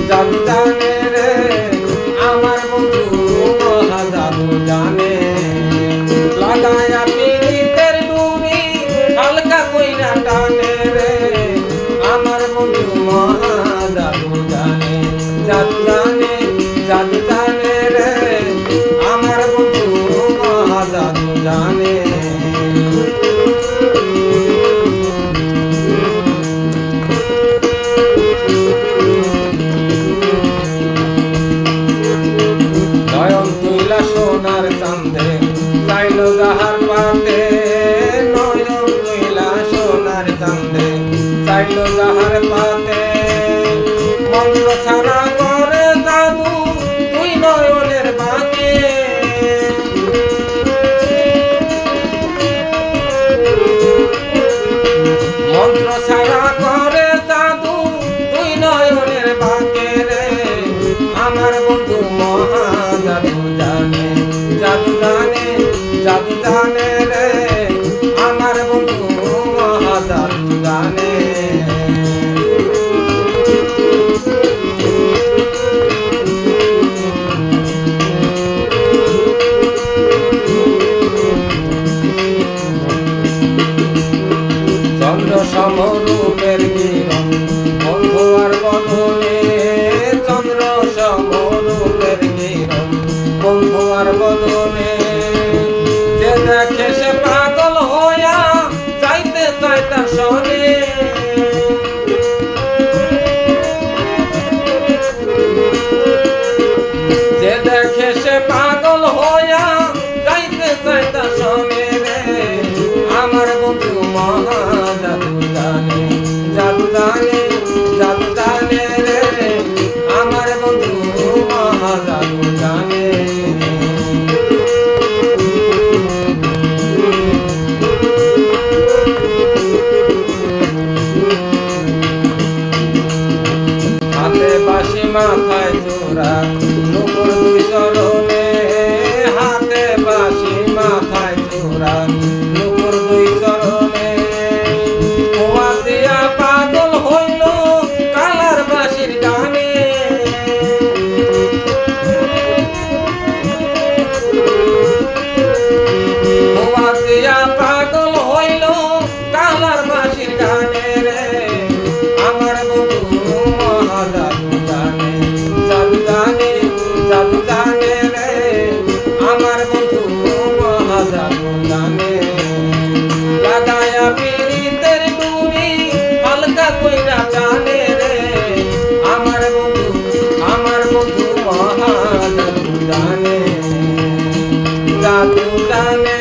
জাদু জানে রে আমার বন্ধু মহা জাদু জানে। লাগায়া পীড়িতের ডুবি হালকা কইরা টানে রে আমার বন্ধু মহা জাদু জানে। জাদু জানে রে আমার বন্ধু মহা জাদু জানে। সোনার চাঁদে চাইল যাহার পাতে, নয়ন কইলা সোনার চাঁদে চাইল যাহার পাতে। মন্ত্র ছাড়া করে জাদু তুই নয়নের বাঁকে। মন্ত্র ছাড়া করে জাদু তুই নয়নের বাঁকে রে আমার বন্ধু মহা জাদু জানে। জাদু জানে রে আমার বন্ধু মহা জাদু জানে। চন্দ্র সমরূপের কিরণ বন্ধু আর বদনে, চন্দ্র সমরূপের কিরণ বন্ধু আর বদনে। যে দেখে সে পাগল হইয়া যাইতে চায় তার সনে। যে দেখে সে পাগল হইয়া যাইতে চায় তার সনে রে আমার বন্ধু মহা জাদু জানে। জাদু জানে রে আমার বন্ধু মহা জাদু জানে। হাতে বাঁশি মাথায় চূড়া নুপুর দুই চরণে, হাতে বাঁশি মাথায় চূড়া নুপুর দুই চরণে। খোয়া দিয়া পাগল হইল কালার বাঁশির গানে। খোয়া দিয়া পাগল হইল কালার বাঁশির গানে রে আমার বন্ধু মহা জাদু জানে। জাদু জানে রে আমার বন্ধু মহা জাদু জানে। লাগায়া পীড়িতের ডুবি হালকা কইরা টানে রে আমার বন্ধু মহা জাদু জানে। জাদু জানে